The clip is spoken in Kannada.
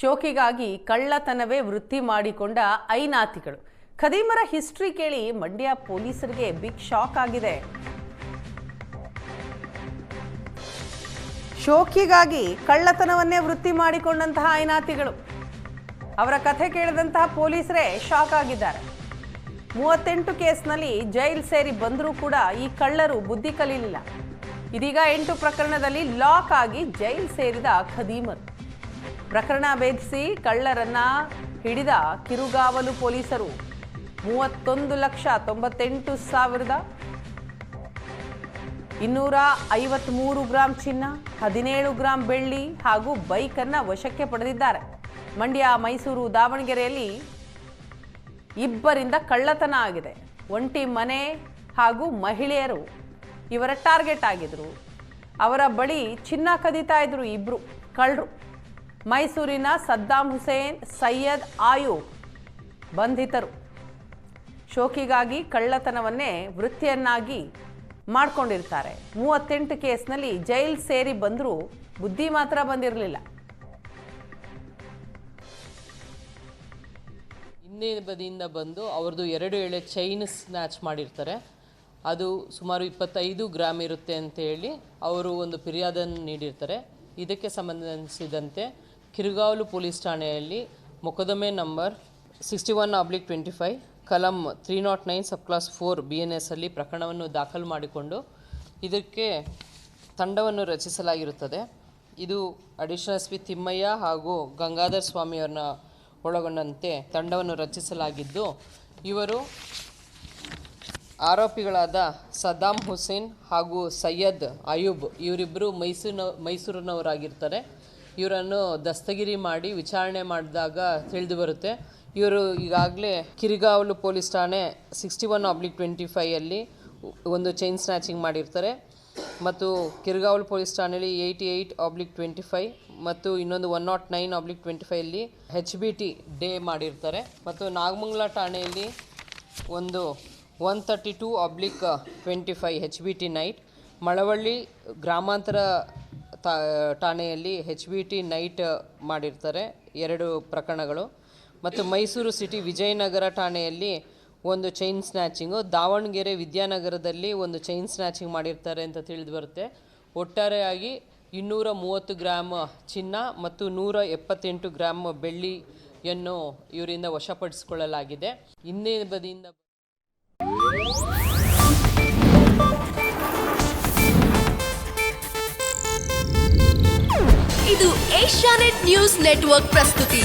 ಶೋಕಿಗಾಗಿ ಕಳ್ಳತನವೇ ವೃತ್ತಿ ಮಾಡಿಕೊಂಡ ಐನಾತಿಗಳು. ಖದೀಮರ ಹಿಸ್ಟ್ರಿ ಕೇಳಿ ಮಂಡ್ಯ ಪೊಲೀಸರಿಗೆ ಬಿಗ್ ಶಾಕ್ ಆಗಿದೆ. ಶೋಕಿಗಾಗಿ ಕಳ್ಳತನವನ್ನೇ ವೃತ್ತಿ ಮಾಡಿಕೊಂಡಂತಹ ಐನಾತಿಗಳು. ಅವರ ಕಥೆ ಕೇಳಿದಂತಹ ಪೊಲೀಸರೇ ಶಾಕ್ ಆಗಿದ್ದಾರೆ. 38 ಕೇಸ್ನಲ್ಲಿ ಜೈಲ್ ಸೇರಿ ಬಂದರೂ ಕೂಡ ಈ ಕಳ್ಳರು ಬುದ್ಧಿ ಕಲಿಯಲಿಲ್ಲ. ಇದೀಗ 8 ಪ್ರಕರಣದಲ್ಲಿ ಲಾಕ್ ಆಗಿ ಜೈಲ್ ಸೇರಿದ ಖದೀಮರು. ಪ್ರಕರಣ ಭೇದಿಸಿ ಕಳ್ಳರನ್ನ ಹಿಡಿದ ಕಿರುಗಾವಲು ಪೊಲೀಸರು 31,98,253 ಗ್ರಾಂ ಚಿನ್ನ, 17 ಗ್ರಾಂ ಬೆಳ್ಳಿ ಹಾಗೂ ಬೈಕನ್ನು ವಶಕ್ಕೆ ಪಡೆದಿದ್ದಾರೆ. ಮಂಡ್ಯ, ಮೈಸೂರು, ದಾವಣಗೆರೆಯಲ್ಲಿ ಇಬ್ಬರಿಂದ ಕಳ್ಳತನ ಆಗಿದೆ. ಒಂಟಿ ಮನೆ ಹಾಗೂ ಮಹಿಳೆಯರು ಇವರ ಟಾರ್ಗೆಟ್ ಆಗಿದ್ರು. ಅವರ ಬಳಿ ಚಿನ್ನ ಕದೀತಾ ಇದ್ರು ಇಬ್ರು ಕಳ್ಳರು. ಮೈಸೂರಿನ ಸದ್ದಾಂ ಹುಸೇನ್, ಸೈಯದ್ ಆಯೂಬ್ ಬಂಧಿತರು. ಶೋಕಿಗಾಗಿ ಕಳ್ಳತನವನ್ನೇ ವೃತ್ತಿಯನ್ನಾಗಿ ಮಾಡಿಕೊಂಡಿರ್ತಾರೆ. 38 ಕೇಸ್ನಲ್ಲಿ ಜೈಲ್ ಸೇರಿ ಬಂದರೂ ಬುದ್ಧಿ ಮಾತ್ರ ಬಂದಿರಲಿಲ್ಲ. ಹಿಂದೆ ಬದಿಯಿಂದ ಬಂದು ಅವ್ರದ್ದು 2 ಎಳೆ ಚೈನ್ ಸ್ನ್ಯಾಚ್ ಮಾಡಿರ್ತಾರೆ. ಅದು ಸುಮಾರು 25 ಗ್ರಾಮ್ ಇರುತ್ತೆ ಅಂತ ಹೇಳಿ ಅವರು ಒಂದು ಫಿರ್ಯಾದನ್ನು ನೀಡಿರ್ತಾರೆ. ಇದಕ್ಕೆ ಸಂಬಂಧಿಸಿದಂತೆ ಕಿರುಗಾವಲು ಪೊಲೀಸ್ ಠಾಣೆಯಲ್ಲಿ ಮೊಕದ್ದಮೆ ನಂಬರ್ 61/25 ಕಲಂ 309 ಸಬ್ ಕ್ಲಾಸ್ 4 BNS ಅಲ್ಲಿ ಪ್ರಕರಣವನ್ನು ದಾಖಲು ಮಾಡಿಕೊಂಡು ಇದಕ್ಕೆ ತಂಡವನ್ನು ರಚಿಸಲಾಗಿರುತ್ತದೆ. ಇದು ಅಡಿಷನಲ್ SP ತಿಮ್ಮಯ್ಯ ಹಾಗೂ ಗಂಗಾಧರ್ ಸ್ವಾಮಿಯವ್ರನ್ನ ಒಳಗೊಂಡಂತೆ ತಂಡವನ್ನು ರಚಿಸಲಾಗಿದ್ದು, ಇವರು ಆರೋಪಿಗಳಾದ ಸದ್ದಾಂ ಹುಸೇನ್ ಹಾಗೂ ಸೈಯದ್ ಅಯೂಬ್ ಇವರಿಬ್ಬರು ಮೈಸೂರಿನವರಾಗಿರ್ತಾರೆ. ಇವರನ್ನು ದಸ್ತಗಿರಿ ಮಾಡಿ ವಿಚಾರಣೆ ಮಾಡಿದಾಗ ತಿಳಿದು ಬರುತ್ತೆ, ಇವರು ಈಗಾಗಲೇ ಕಿರಿಗಾವಲು ಪೊಲೀಸ್ ಠಾಣೆ 61/25 ಒಂದು ಚೈನ್ ಸ್ನ್ಯಾಚಿಂಗ್ ಮಾಡಿರ್ತಾರೆ ಮತ್ತು ಕಿರಿಗಾವಲು ಪೊಲೀಸ್ ಠಾಣೆಯಲ್ಲಿ 88/25 ಮತ್ತು ಇನ್ನೊಂದು 109/25 HBT ಡೇ ಮಾಡಿರ್ತಾರೆ ಮತ್ತು ನಾಗಮಂಗಲ ಠಾಣೆಯಲ್ಲಿ ಒಂದು 132/25 HBT ನೈಟ್, ಮಳವಳ್ಳಿ ಗ್ರಾಮಾಂತರ ಠಾಣೆಯಲ್ಲಿ HBT ನೈಟ್ ಮಾಡಿರ್ತಾರೆ 2 ಪ್ರಕರಣಗಳು ಮತ್ತು ಮೈಸೂರು ಸಿಟಿ ವಿಜಯನಗರ ಠಾಣೆಯಲ್ಲಿ ಒಂದು ಚೈನ್ ಸ್ನ್ಯಾಚಿಂಗು, ದಾವಣಗೆರೆ ವಿದ್ಯಾನಗರದಲ್ಲಿ ಒಂದು ಚೈನ್ ಸ್ನ್ಯಾಚಿಂಗ್ ಮಾಡಿರ್ತಾರೆ ಅಂತ ತಿಳಿದು ಬರುತ್ತೆ. ಒಟ್ಟಾರೆಯಾಗಿ 230 ಗ್ರಾಮ್ ಚಿನ್ನ ಮತ್ತು 178 ಗ್ರಾಮ್ ಬೆಳ್ಳಿಯನ್ನು ಇವರಿಂದ ವಶಪಡಿಸಿಕೊಳ್ಳಲಾಗಿದೆ. ಹಿಂದೆ ಬದಿಯಿಂದ ಇದು ಏಷ್ಯಾನೆಟ್ ನ್ಯೂಸ್ ನೆಟ್ವರ್ಕ್ ಪ್ರಸ್ತುತಿ.